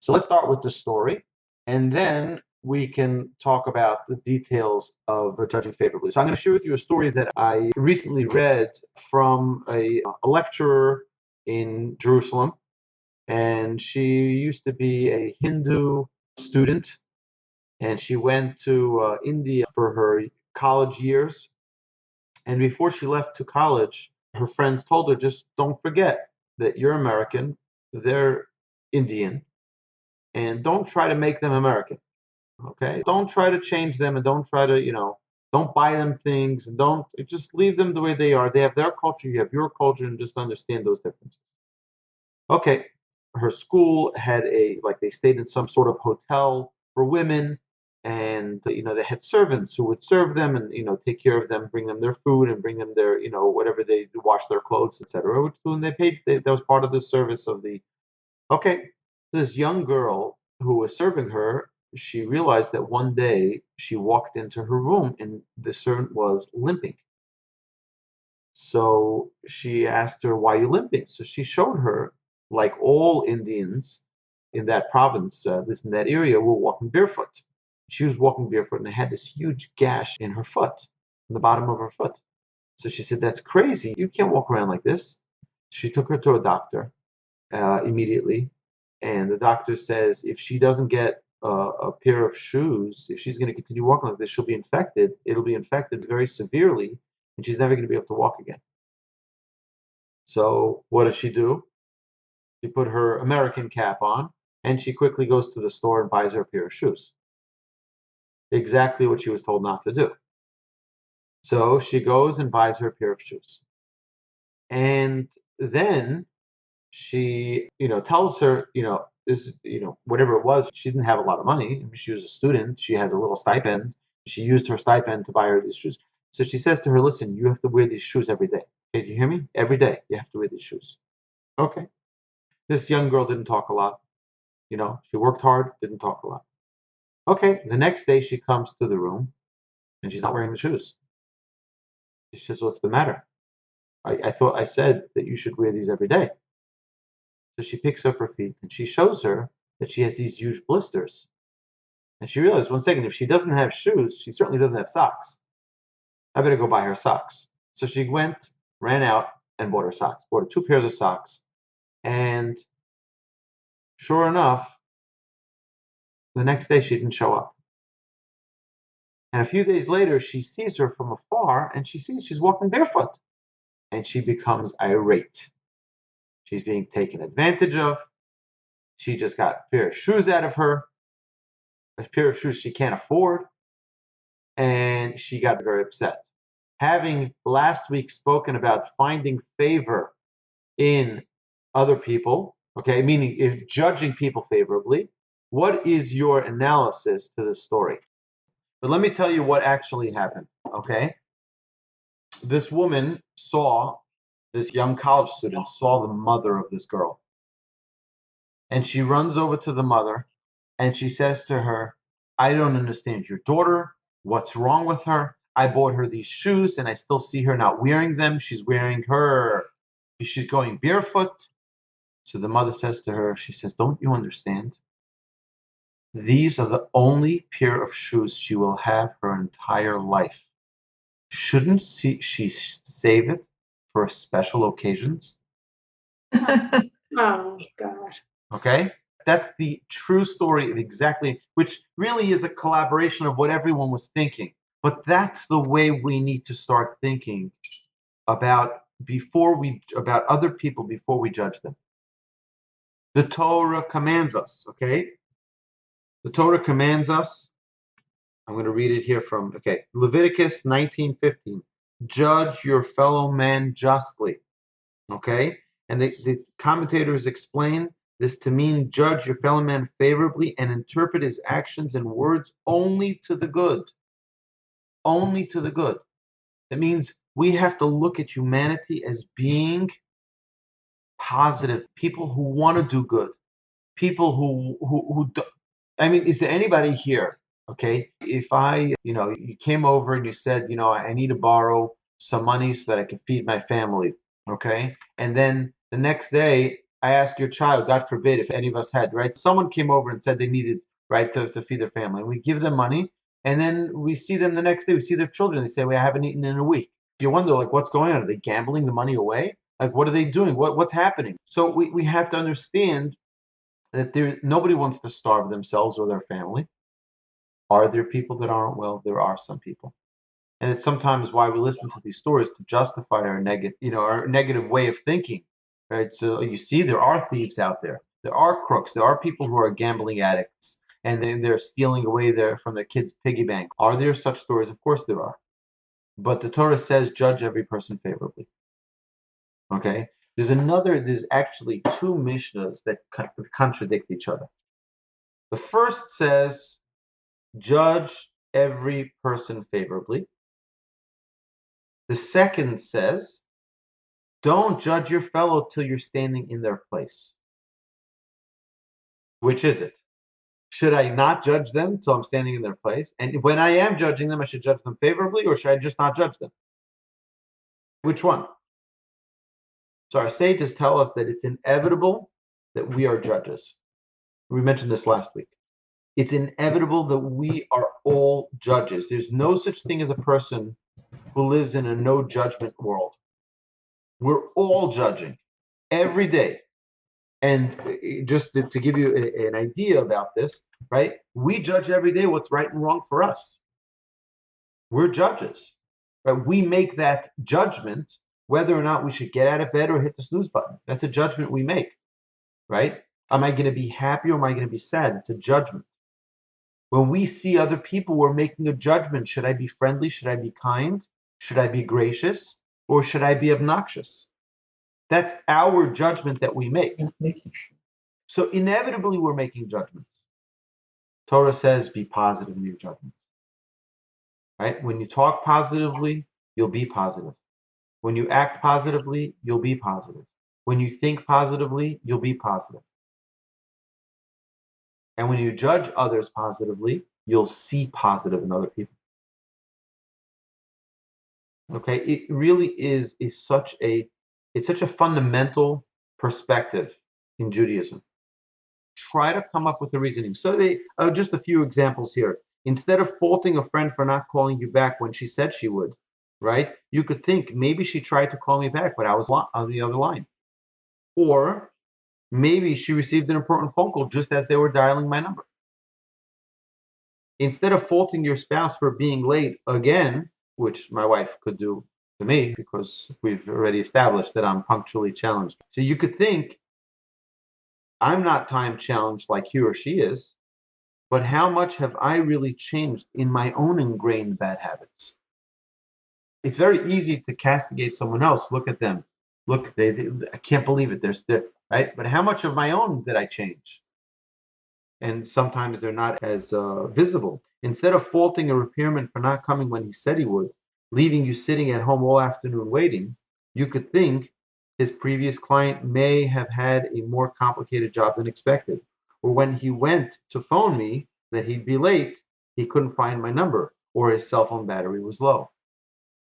So let's start with the story, and then we can talk about the details of judging favorably. So I'm going to share with you a story that I recently read from a lecturer in Jerusalem, and she used to be a Hindu student, and she went to India for her college years. And before she left to college, her friends told her, just don't forget that you're American, they're Indian, and don't try to make them American. Okay? Don't try to change them, and don't try to, don't buy them things, and don't just leave them the way they are. They have their culture, you have your culture, and just understand those differences. Okay. Her school had like they stayed in some sort of hotel for women, and they had servants who would serve them and take care of them, bring them their food and bring them their whatever, they wash their clothes, etc. Which when they paid, that was part of the service of the. Okay, this young girl who was serving her, she realized that one day she walked into her room and the servant was limping. So she asked her, why are you limping? So she showed her, like all Indians in that province, in that area, were walking barefoot. She was walking barefoot and had this huge gash in her foot, in the bottom of her foot. So she said, that's crazy. You can't walk around like this. She took her to a doctor immediately. And the doctor says if she doesn't get a pair of shoes, if she's going to continue walking like this, she'll be infected. It'll be infected very severely, and she's never going to be able to walk again. So what does she do? She put her American cap on, and she quickly goes to the store and buys her a pair of shoes. Exactly what she was told not to do. So she goes and buys her a pair of shoes. And then she, tells her, this, whatever it was, she didn't have a lot of money. I mean, she was a student. She has a little stipend. She used her stipend to buy her these shoes. So she says to her, listen, you have to wear these shoes every day. Okay, do you hear me? Every day you have to wear these shoes. Okay. This young girl didn't talk a lot. She worked hard, didn't talk a lot. Okay. The next day she comes to the room and she's not wearing the shoes. She says, what's the matter? I thought I said that you should wear these every day. So she picks up her feet and she shows her that she has these huge blisters. And she realized, one second, if she doesn't have shoes, she certainly doesn't have socks. I better go buy her socks. So she went, ran out, and bought her socks. Bought her 2 pairs of socks. And sure enough, the next day she didn't show up. And a few days later, she sees her from afar, and she sees she's walking barefoot. And she becomes irate. She's being taken advantage of. She just got a pair of shoes out of her, a pair of shoes she can't afford, and she got very upset. Having last week spoken about finding favor in other people, okay, meaning if judging people favorably, what is your analysis to this story? But let me tell you what actually happened, okay? This woman saw, this young college student saw the mother of this girl. And she runs over to the mother and she says to her, I don't understand your daughter. What's wrong with her? I bought her these shoes and I still see her not wearing them. She's going barefoot. So the mother says to her, she says, don't you understand? These are the only pair of shoes she will have her entire life. Shouldn't she save it for special occasions? Oh, God. Okay? That's the true story of exactly, which really is a collaboration of what everyone was thinking. But that's the way we need to start thinking about other people before we judge them. The Torah commands us, okay? The Torah commands us. I'm going to read it here from, Leviticus 19:15. Judge your fellow man justly, okay? And the commentators explain this to mean judge your fellow man favorably and interpret his actions and words only to the good. Only to the good. That means we have to look at humanity as being positive, people who want to do good, people who do, I mean, is there anybody here, okay, if you came over and you said, I need to borrow some money so that I can feed my family, okay, and then the next day I ask your child, God forbid, if any of us had, right? Someone came over and said they needed, right, to feed their family. And we give them money, and then we see them the next day, we see their children, they say, well, I haven't eaten in a week. You wonder, like, what's going on? Are they gambling the money away? Like, what are they doing? What's happening? So we have to understand that nobody wants to starve themselves or their family. Are there people that aren't? Well, there are some people. And it's sometimes why we listen to these stories to justify our our negative way of thinking, right? So you see, there are thieves out there. There are crooks. There are people who are gambling addicts, and they're stealing away from their kids' piggy bank. Are there such stories? Of course there are. But the Torah says, judge every person favorably. Okay? There's actually two Mishnahs that contradict each other. The first says, judge every person favorably. The second says, don't judge your fellow till you're standing in their place. Which is it? Should I not judge them till I'm standing in their place? And when I am judging them, I should judge them favorably, or should I just not judge them? Which one? So our sages tell us that it's inevitable that we are judges. We mentioned this last week. It's inevitable that we are all judges. There's no such thing as a person who lives in a no judgment world. We're all judging every day. And just to give you an idea about this, right? We judge every day what's right and wrong for us. We're judges, right? We make that judgment whether or not we should get out of bed or hit the snooze button. That's a judgment we make, right? Am I going to be happy or am I going to be sad? It's a judgment. When we see other people, we're making a judgment. Should I be friendly? Should I be kind? Should I be gracious? Or should I be obnoxious? That's our judgment that we make. So inevitably, we're making judgments. Torah says, be positive in your judgments. Right? When you talk positively, you'll be positive. When you act positively, you'll be positive. When you think positively, you'll be positive. And when you judge others positively, you'll see positive in other people. Okay, it really is such a fundamental perspective in Judaism. Try to come up with a reasoning. So just a few examples here. Instead of faulting a friend for not calling you back when she said she would, right? You could think maybe she tried to call me back, but I was on the other line. Or maybe she received an important phone call just as they were dialing my number. Instead of faulting your spouse for being late again, which my wife could do to me because we've already established that I'm punctually challenged. So you could think, I'm not time challenged like he or she is, but how much have I really changed in my own ingrained bad habits? It's very easy to castigate someone else. Look at them. Look, I can't believe it. They're right. But how much of my own did I change? And sometimes they're not as visible. Instead of faulting a repairman for not coming when he said he would, leaving you sitting at home all afternoon waiting, you could think his previous client may have had a more complicated job than expected. Or when he went to phone me that he'd be late, he couldn't find my number, or his cell phone battery was low.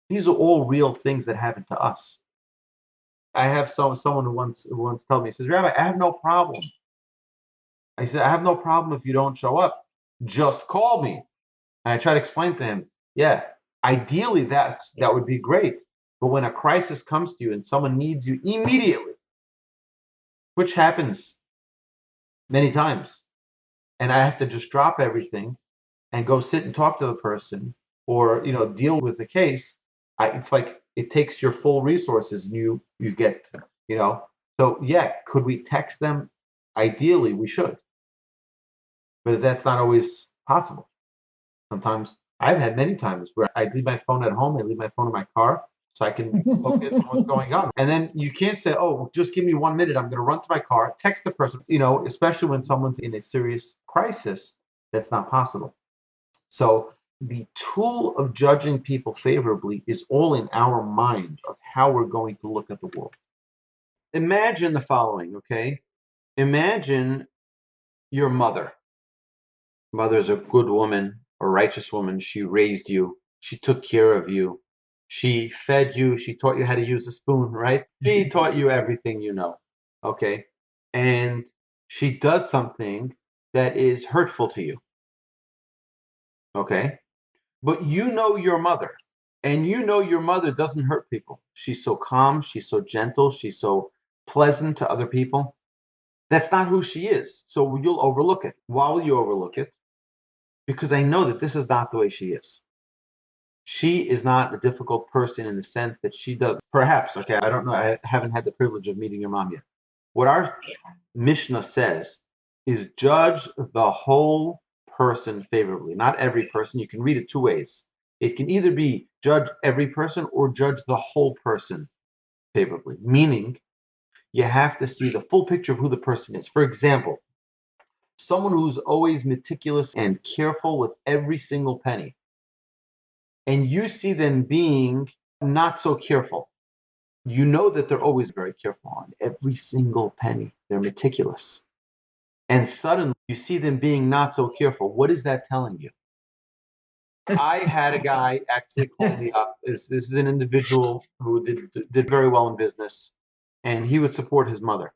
These are all real things that happen to us. I have someone who once told me, he says, Rabbi, I have no problem. I said, I have no problem if you don't show up. Just call me. And I try to explain to him, yeah, ideally that would be great. But when a crisis comes to you and someone needs you immediately, which happens many times, and I have to just drop everything and go sit and talk to the person or deal with the case, it's like it takes your full resources and you get so yeah, could we text them? Ideally we should, but that's not always possible. Sometimes I've had many times where I leave my phone at home, I leave my phone in my car so I can focus on what's going on. And then you can't say, oh, just give me 1 minute, I'm going to run to my car, text the person, especially when someone's in a serious crisis. That's not possible. So the tool of judging people favorably is all in our mind of how we're going to look at the world. Imagine the following, okay? Imagine your mother. Mother's a good woman, a righteous woman. She raised you. She took care of you. She fed you. She taught you how to use a spoon, right? She taught you everything you know, okay? and she does something that is hurtful to you, okay? But you know your mother, and you know your mother doesn't hurt people. She's so calm, she's so gentle, she's so pleasant to other people. That's not who she is. So you'll overlook it. Why will you overlook it? Because I know that this is not the way she is. She is not a difficult person in the sense that she does. Perhaps, okay, I don't know. I haven't had the privilege of meeting your mom yet. What our Mishnah says is judge the whole person favorably, not every person. You can read it two ways. It can either be judge every person or judge the whole person favorably, meaning you have to see the full picture of who the person is. For example, someone who's always meticulous and careful with every single penny, and you see them being not so careful. You know that they're always very careful on every single penny. They're meticulous. And suddenly you see them being not so careful. What is that telling you? I had a guy actually call me up. This is an individual who did very well in business, and he would support his mother.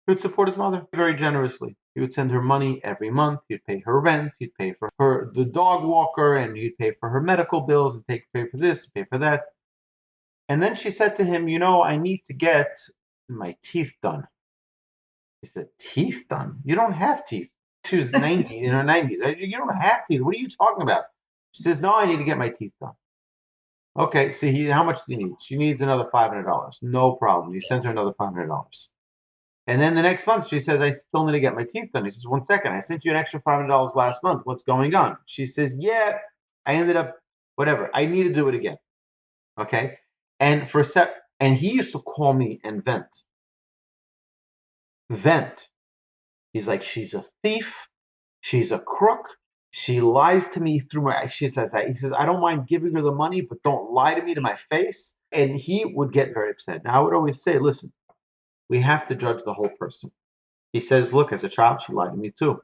He would support his mother very generously. He would send her money every month. He'd pay her rent. He'd pay for her the dog walker, and he'd pay for her medical bills, and pay for this, pay for that. And then she said to him, I need to get my teeth done. He said, teeth done? You don't have teeth. She was 90, in her 90s. You don't have teeth. What are you talking about? She says, no, I need to get my teeth done. Okay, so how much do you need? She needs another $500. No problem. He sent her another $500. And then the next month, she says, I still need to get my teeth done. He says, 1 second. I sent you an extra $500 last month. What's going on? She says, yeah, I ended up, whatever. I need to do it again. Okay? And and he used to call me and vent. Vent. He's like, she's a thief. She's a crook. She lies to me through my. He says, I don't mind giving her the money, but don't lie to me to my face. And he would get very upset. Now I would always say, listen, we have to judge the whole person. He says, look, as a child, she lied to me too.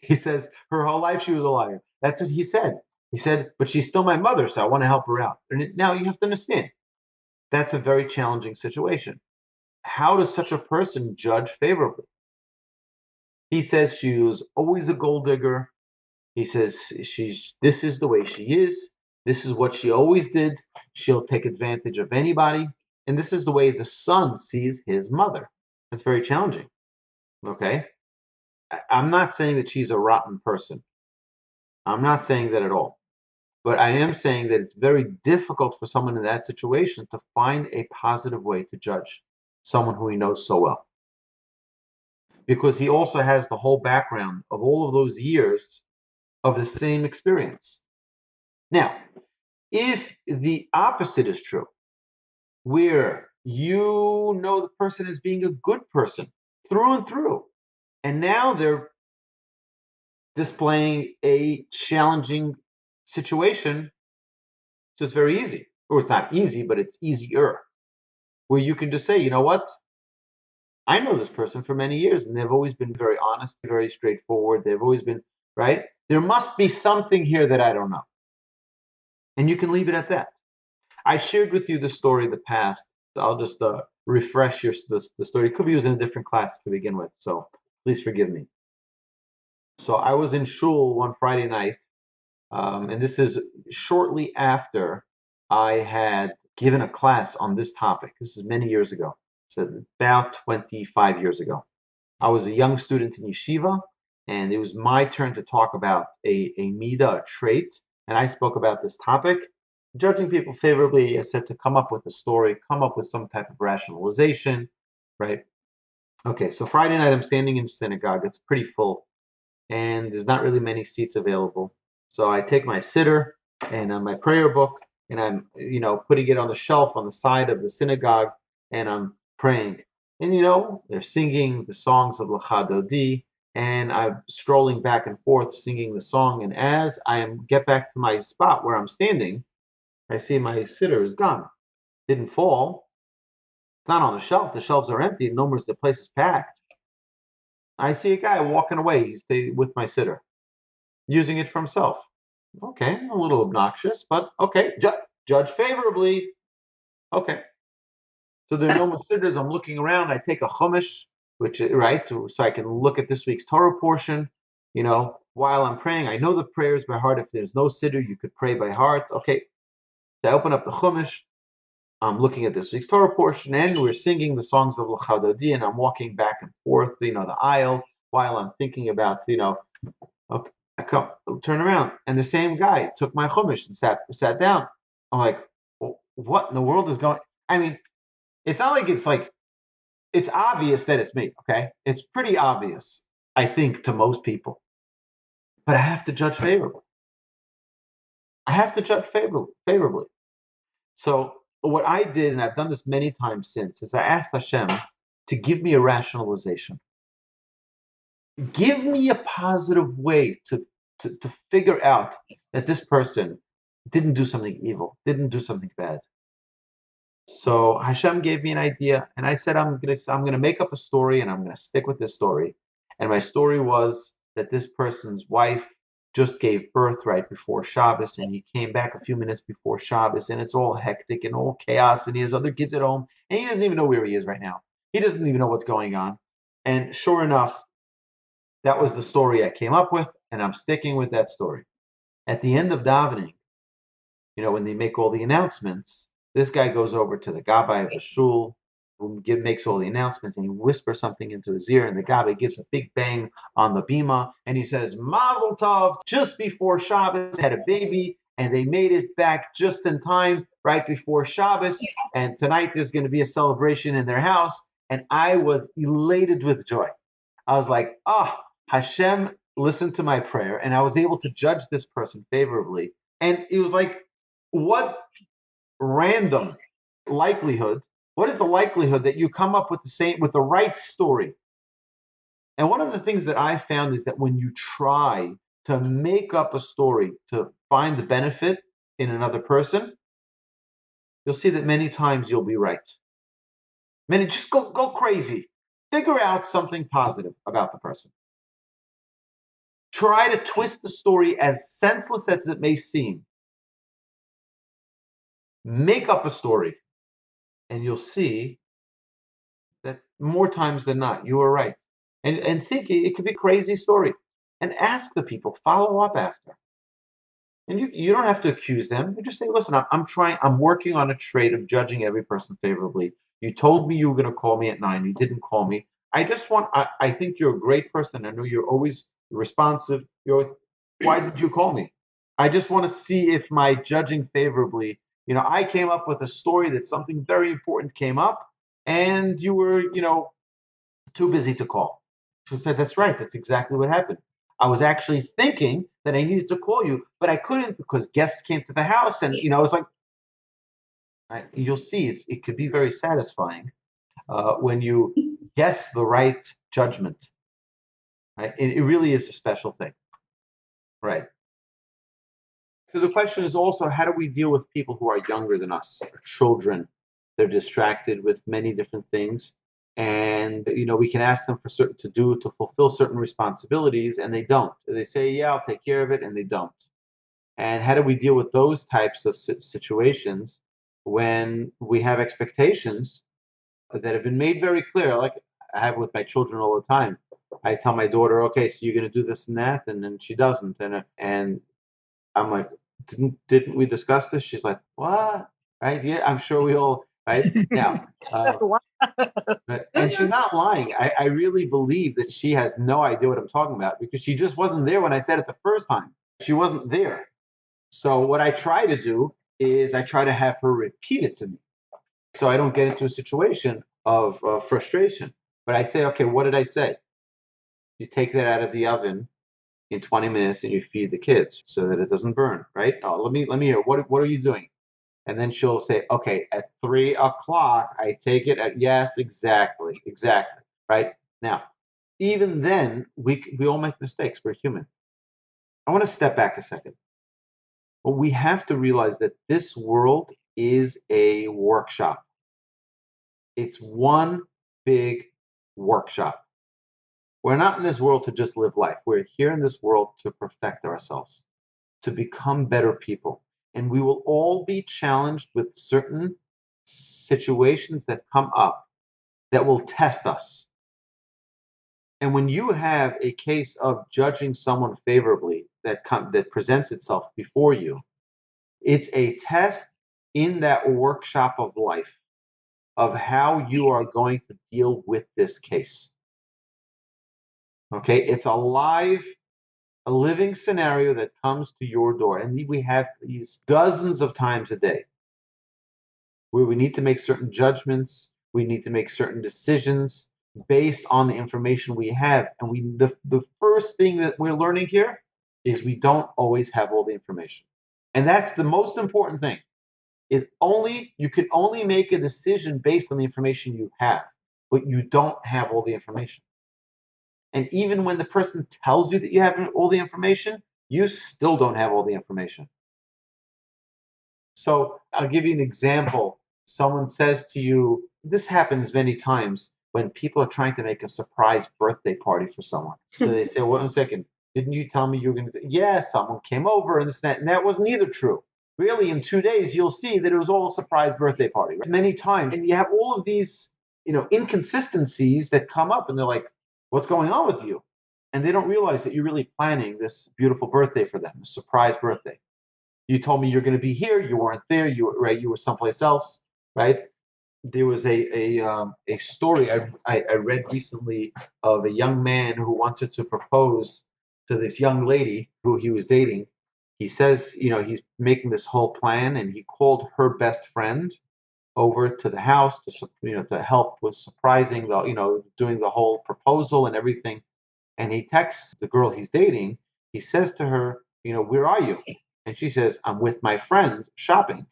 He says, her whole life she was a liar. That's what he said. He said, but she's still my mother, so I want to help her out. And now you have to understand, that's a very challenging situation. How does such a person judge favorably? He says she was always a gold digger. He says this is the way she is. This is what she always did. She'll take advantage of anybody. And this is the way the son sees his mother. That's very challenging. Okay? I'm not saying that she's a rotten person. I'm not saying that at all. But I am saying that it's very difficult for someone in that situation to find a positive way to judge someone who he knows so well. Because he also has the whole background of all of those years of the same experience. Now, if the opposite is true, where you know the person as being a good person through and through, and now they're displaying a challenging situation, so it's very easy. Or it's not easy, but it's easier. Where you can just say, you know what? I know this person for many years, and they've always been very honest, very straightforward. They've always been, right? There must be something here that I don't know. And you can leave it at that. I shared with you the story of the past. I'll just refresh the story. It could be used in a different class to begin with, so please forgive me. So I was in shul one Friday night, and this is shortly after I had given a class on this topic. This is many years ago, so about 25 years ago. I was a young student in yeshiva, and it was my turn to talk about a midah, a trait, and I spoke about this topic. Judging people favorably, I said to come up with a story, come up with some type of rationalization, right? Okay, so Friday night I'm standing in synagogue. It's pretty full, and there's not really many seats available. So I take my sitter and my prayer book, and I'm, putting it on the shelf on the side of the synagogue, and I'm praying. And they're singing the songs of Lecha Dodi, and I'm strolling back and forth singing the song. And as get back to my spot where I'm standing, I see my sitter is gone. Didn't fall. It's not on the shelf. The shelves are empty. No more. The place is packed. I see a guy walking away. He's with my sitter, using it for himself. Okay, a little obnoxious, but okay. Judge favorably. Okay. So there are no more sidders. I'm looking around. I take a chumash, which right, so I can look at this week's Torah portion. While I'm praying, I know the prayers by heart. If there's no siddur, you could pray by heart. Okay, so I open up the chumash. I'm looking at this week's Torah portion, and we're singing the songs of L'Chadodi, and I'm walking back and forth, the aisle, while I'm thinking about, okay, turn around, and the same guy took my chumash and sat down. I'm like, well, what in the world is going? I mean, it's not like it's obvious that it's me. Okay, it's pretty obvious, I think, to most people, but I have to judge favorably. I have to judge favorably. So what I did, and I've done this many times since, is I asked Hashem to give me a rationalization. Give me a positive way to figure out that this person didn't do something evil, didn't do something bad. So Hashem gave me an idea, and I said I'm gonna make up a story, and I'm gonna stick with this story. And my story was that this person's wife just gave birth right before Shabbos, and he came back a few minutes before Shabbos, and it's all hectic and all chaos, and he has other kids at home, and he doesn't even know where he is right now. He doesn't even know what's going on. And sure enough, that was the story I came up with, and I'm sticking with that story. At the end of davening, when they make all the announcements, this guy goes over to the gabbai of the shul, who makes all the announcements, and he whispers something into his ear, and the gabbai gives a big bang on the bima, and he says, Mazel Tov, just before Shabbos, had a baby, and they made it back just in time, right before Shabbos, and tonight there's going to be a celebration in their house, and I was elated with joy. I was like, Hashem listened to my prayer, and I was able to judge this person favorably. And it was like, what random likelihood? What is the likelihood that you come up with the right story? And one of the things that I found is that when you try to make up a story to find the benefit in another person, you'll see that many times you'll be right. Just go crazy. Figure out something positive about the person. Try to twist the story as senseless as it may seem. Make up a story, and you'll see that more times than not, you were right. And think it could be a crazy story. And ask the people, follow up after. And you don't have to accuse them. You just say, listen, I'm working on a trait of judging every person favorably. You told me you were going to call me at 9. You didn't call me. I think you're a great person. I know you're always responsive. Why did you call me? I just want to see if my judging favorably, I came up with a story that something very important came up and you were, too busy to call. She said, that's right. That's exactly what happened. I was actually thinking that I needed to call you, but I couldn't because guests came to the house, and I was like, right, you'll see it could be very satisfying when you guess the right judgment. Right? It really is a special thing, right? So the question is also, how do we deal with people who are younger than us, or children? They're distracted with many different things, and we can ask them to fulfill certain responsibilities, and they don't. They say, yeah, I'll take care of it, and they don't. And how do we deal with those types of situations when we have expectations that have been made very clear? Like I have with my children all the time. I tell my daughter, okay, so you're going to do this and that, and then she doesn't, and I'm like, didn't we discuss this? She's like, what? Right? Yeah, I'm sure we all. Right now, and she's not lying. I really believe that she has no idea what I'm talking about because she just wasn't there when I said it the first time. She wasn't there. So what I try to do is I try to have her repeat it to me, so I don't get into a situation of frustration. But I say, okay, what did I say? You take that out of the oven in 20 minutes and you feed the kids so that it doesn't burn, right? Oh, let me hear. What are you doing? And then she'll say, okay, at 3 o'clock, I take it at, yes, exactly, right? Now, even then, we all make mistakes. We're human. I want to step back a second. But we have to realize that this world is a workshop. It's one big workshop. We're not in this world to just live life. We're here in this world to perfect ourselves, to become better people. And we will all be challenged with certain situations that come up that will test us. And when you have a case of judging someone favorably that presents itself before you, it's a test in that workshop of life of how you are going to deal with this case. Okay, it's a living scenario that comes to your door, and we have these dozens of times a day where we need to make certain judgments, we need to make certain decisions based on the information we have. And the first thing that we're learning here is we don't always have all the information. And that's the most important thing. You can only make a decision based on the information you have, but you don't have all the information. And even when the person tells you that you have all the information, you still don't have all the information. So I'll give you an example. Someone says to you, this happens many times when people are trying to make a surprise birthday party for someone. So they say, well, 1 second, didn't you tell me you were going to do? Yeah, someone came over and this and that. And that wasn't either true. Really, in 2 days, you'll see that it was all a surprise birthday party. Right? Many times. And you have all of these, inconsistencies that come up and they're like, what's going on with you? And they don't realize that you're really planning this beautiful birthday for them, a surprise birthday. You told me you're going to be here. You weren't there. You were someplace else, right? There was a story I read recently of a young man who wanted to propose to this young lady who he was dating. He says, he's making this whole plan, and he called her best friend over to the house to help with surprising doing the whole proposal and everything. And he texts the girl he's dating. He says to her, where are you? And she says, I'm with my friend shopping.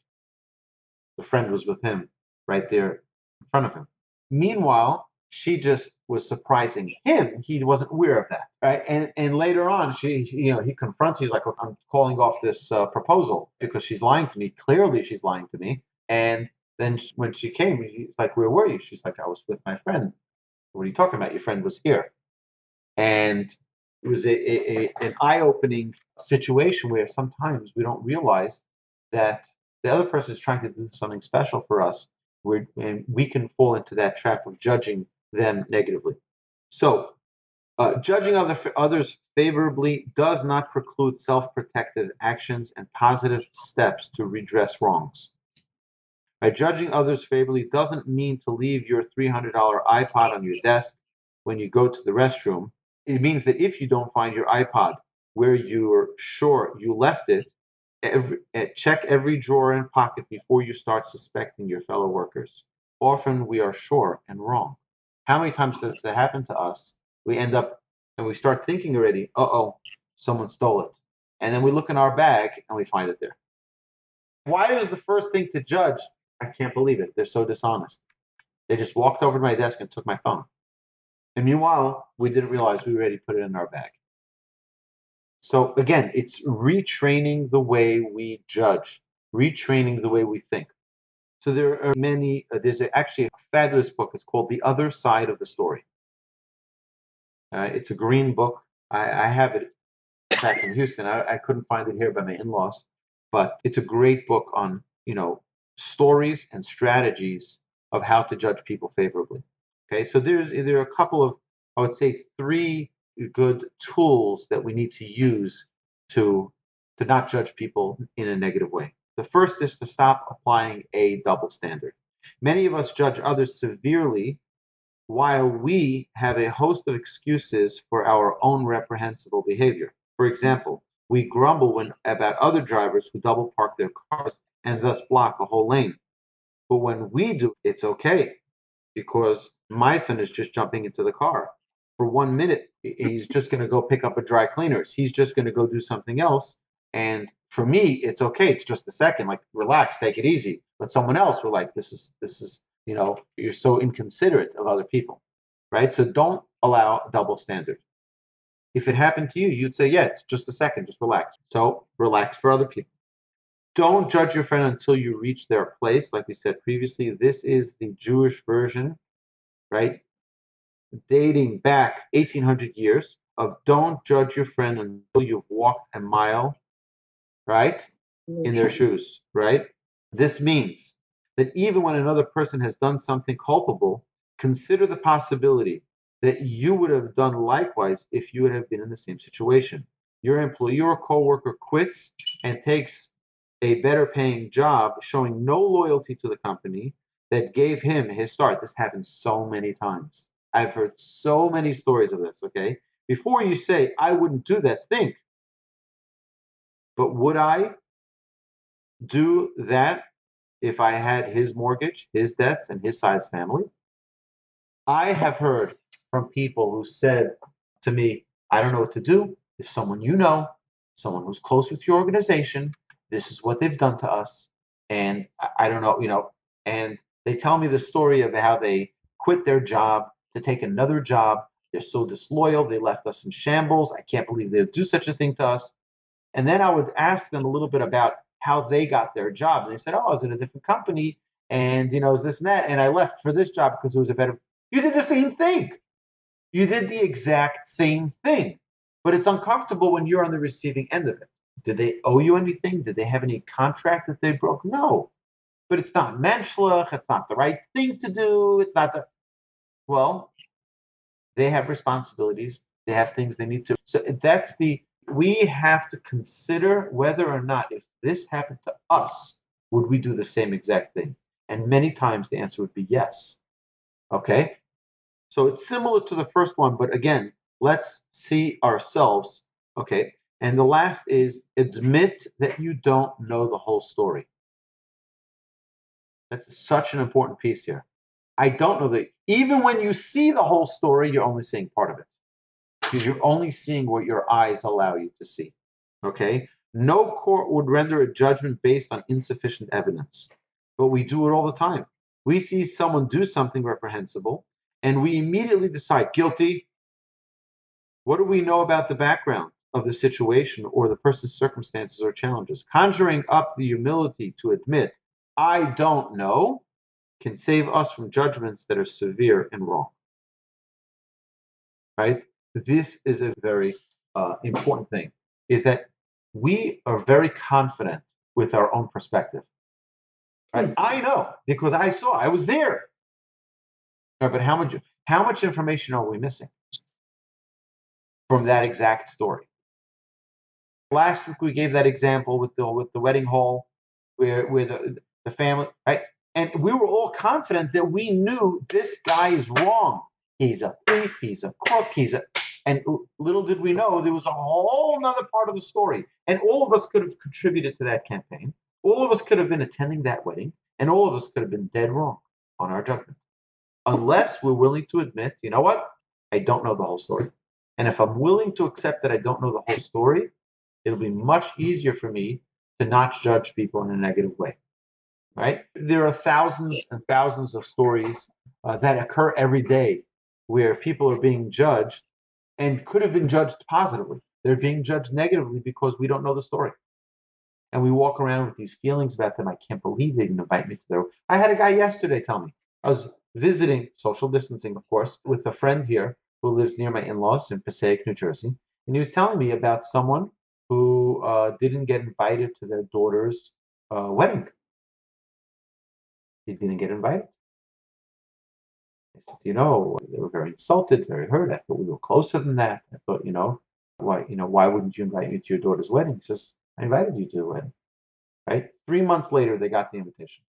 The friend was with him right there in front of him. Meanwhile, she just was surprising him. He wasn't aware of that, right? And later on, he confronts. He's like, "Look, I'm calling off this proposal because she's lying to me. Clearly, she's lying to me." And then when she came, he's like, "Where were you?" She's like, "I was with my friend." "What are you talking about? Your friend was here." And it was an eye-opening situation where sometimes we don't realize that the other person is trying to do something special for us, and we can fall into that trap of judging them negatively. So, judging others favorably does not preclude self-protective actions and positive steps to redress wrongs. By judging others favorably doesn't mean to leave your $300 iPod on your desk when you go to the restroom. It means that if you don't find your iPod where you're sure you left it, check every drawer and pocket before you start suspecting your fellow workers. Often we are sure and wrong. How many times does that happen to us? We end up and we start thinking already, someone stole it. And then we look in our bag and we find it there. Why is the first thing to judge? I can't believe it. They're so dishonest. They just walked over to my desk and took my phone. And meanwhile, we didn't realize we already put it in our bag. So again, it's retraining the way we judge, retraining the way we think. So there are there's actually a fabulous book. It's called The Other Side of the Story. It's a green book. I have it back in Houston. I couldn't find it here by my in-laws, but it's a great book on, stories and strategies of how to judge people favorably. Okay, so there are a couple of, I would say, 3 good tools that we need to use to not judge people in a negative way. The first is to stop applying a double standard. Many of us judge others severely while we have a host of excuses for our own reprehensible behavior. For example, we grumble about other drivers who double park their cars and thus block a whole lane. But when we do, it's okay because my son is just jumping into the car. For 1 minute, he's just going to go pick up a dry cleaners. He's just going to go do something else. And for me, it's okay. It's just a second. Like, relax, take it easy. But someone else, we're like, this is, you're so inconsiderate of other people, right? So don't allow a double standard. If it happened to you, you'd say, yeah, it's just a second, just relax. So relax for other people. Don't judge your friend until you reach their place. Like we said previously, this is the Jewish version, right? Dating back 1800 years of don't judge your friend until you've walked a mile, right? In their shoes, right? This means that even when another person has done something culpable, consider the possibility that you would have done likewise if you would have been in the same situation. Your employee or coworker quits and takes a better paying job, showing no loyalty to the company that gave him his start. This happens so many times. I've heard so many stories of this, okay? Before you say, I wouldn't do that, think, but would I do that if I had his mortgage, his debts, and his size family? I have heard from people who said to me, I don't know what to do. If someone you know, someone who's close with your organization, this is what they've done to us. And I don't know, and they tell me the story of how they quit their job to take another job. They're so disloyal. They left us in shambles. I can't believe they'd do such a thing to us. And then I would ask them a little bit about how they got their job. And they said, oh, I was in a different company and, it was this and that. And I left for this job because it was a better. You did the same thing. You did the exact same thing. But it's uncomfortable when you're on the receiving end of it. Did they owe you anything? Did they have any contract that they broke? No. But it's not menschlich. It's not the right thing to do. It's not the. Well, they have responsibilities. They have things they need to. So we have to consider whether or not if this happened to us, would we do the same exact thing? And many times the answer would be yes. Okay? So it's similar to the first one, but again, let's see ourselves. Okay? And the last is admit that you don't know the whole story. That's such an important piece here. I don't know that even when you see the whole story, you're only seeing part of it because you're only seeing what your eyes allow you to see. Okay? No court would render a judgment based on insufficient evidence, but we do it all the time. We see someone do something reprehensible, and we immediately decide guilty. What do we know about the background of the situation or the person's circumstances or challenges? Conjuring up the humility to admit, I don't know, can save us from judgments that are severe and wrong. Right? This is a very important thing, is that we are very confident with our own perspective. Right? I know because I was there. Right, but how much information are we missing from that exact story? Last week we gave that example with the wedding hall, where the family, right? And we were all confident that we knew this guy is wrong. He's a thief. He's a crook. And little did we know there was a whole other part of the story. And all of us could have contributed to that campaign. All of us could have been attending that wedding, and all of us could have been dead wrong on our judgment. Unless we're willing to admit, you know what? I don't know the whole story. And if I'm willing to accept that I don't know the whole story, it'll be much easier for me to not judge people in a negative way. Right? There are thousands and thousands of stories that occur every day where people are being judged and could have been judged positively. They're being judged negatively because we don't know the story. And we walk around with these feelings about them. I can't believe they didn't invite me to their. I had a guy yesterday tell me, I was visiting, social distancing, of course, with a friend here who lives near my in-laws in Passaic, New Jersey. And he was telling me about someone who didn't get invited to their daughter's wedding. He didn't get invited. I said, they were very insulted, very hurt. I thought we were closer than that. I thought, why wouldn't you invite me to your daughter's wedding? He says, I invited you to the wedding. Right? 3 months later, they got the invitation.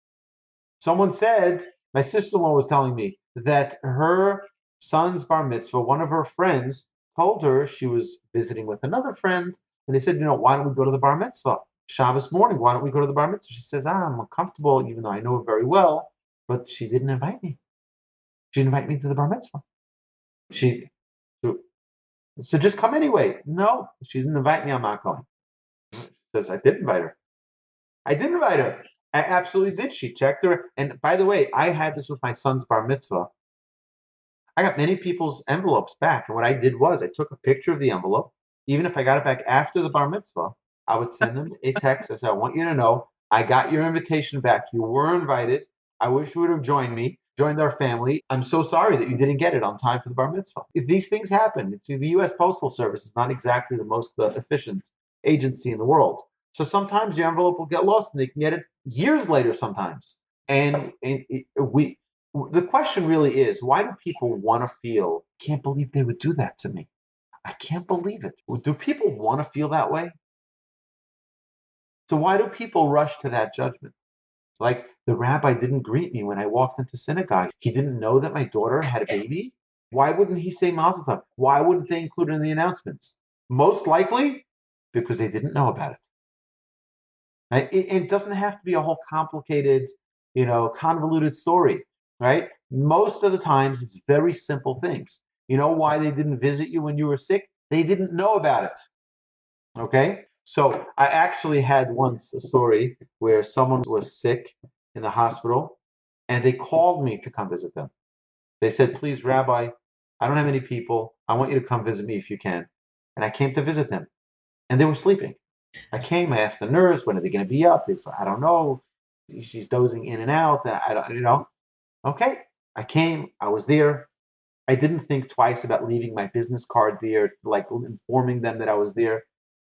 Someone said, my sister-in-law was telling me that her son's bar mitzvah, one of her friends told her she was visiting with another friend, and they said, why don't we go to the bar mitzvah? Shabbos morning, why don't we go to the bar mitzvah? She says, I'm uncomfortable, even though I know her very well, but she didn't invite me. She didn't invite me to the bar mitzvah. She said, just come anyway. No, she didn't invite me, I'm not going. She says, I did invite her. I did invite her. I absolutely did. She checked her. And by the way, I had this with my son's bar mitzvah. I got many people's envelopes back. And what I did was I took a picture of the envelope. Even if I got it back after the bar mitzvah, I would send them a text. I said, I want you to know I got your invitation back. You were invited. I wish you would have joined me, joined our family. I'm so sorry that you didn't get it on time for the bar mitzvah. If these things happen, the U.S. Postal Service is not exactly the most efficient agency in the world. So sometimes your envelope will get lost and they can get it years later sometimes. And the question really is, why do people want to feel, can't believe they would do that to me? I can't believe it. Do people want to feel that way? So why do people rush to that judgment? Like the rabbi didn't greet me when I walked into synagogue. He didn't know that my daughter had a baby. Why wouldn't he say Mazel Tov? Why wouldn't they include it in the announcements? Most likely because they didn't know about it. Right? It doesn't have to be a whole complicated, convoluted story, right? Most of the times it's very simple things. You know why they didn't visit you when you were sick? They didn't know about it. Okay? So I actually had once a story where someone was sick in the hospital and they called me to come visit them. They said, please, Rabbi, I don't have any people. I want you to come visit me if you can. And I came to visit them and they were sleeping. I came, I asked the nurse, when are they going to be up? They said, I don't know. She's dozing in and out. I don't. Okay. I came, I was there. I didn't think twice about leaving my business card there, like informing them that I was there.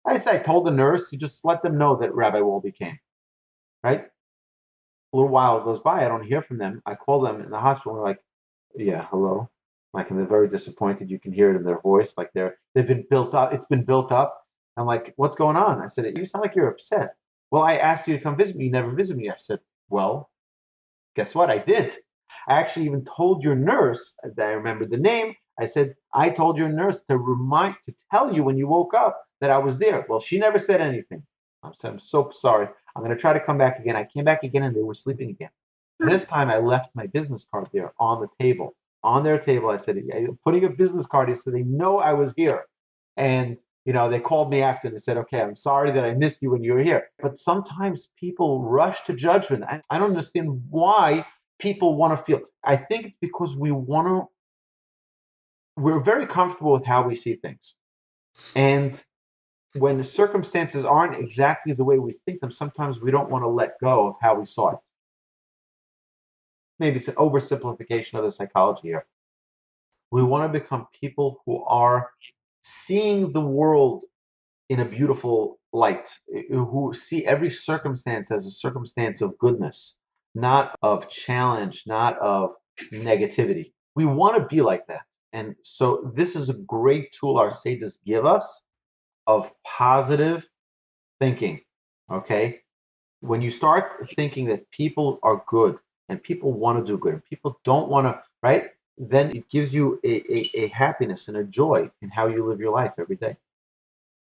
I told the nurse to just let them know that Rabbi Wolbe came, right? A little while goes by, I don't hear from them. I call them in the hospital, and they're like, yeah, hello. Like, and they're very disappointed. You can hear it in their voice. Like they've been built up. It's been built up. I'm like, what's going on? I said, you sound like you're upset. Well, I asked you to come visit me. You never visit me. I said, well, guess what? I did. I actually even told your nurse that I remembered the name. I said, I told your nurse to tell you when you woke up that I was there. Well, she never said anything. I said, I'm so sorry. I'm going to try to come back again. I came back again and they were sleeping again. This time I left my business card there on the table. On their table, I said, I'm putting a business card here so they know I was here. And they called me after and they said, okay, I'm sorry that I missed you when you were here. But sometimes people rush to judgment. I don't understand why people want to feel. I think it's because we're very comfortable with how we see things. And when the circumstances aren't exactly the way we think them, sometimes we don't want to let go of how we saw it. Maybe it's an oversimplification of the psychology here. We want to become people who are seeing the world in a beautiful light, who see every circumstance as a circumstance of goodness, not of challenge, not of negativity. We want to be like that. And so this is a great tool our sages give us of positive thinking. Okay. When you start thinking that people are good and people want to do good and people don't want to, right? Then it gives you a happiness and a joy in how you live your life every day.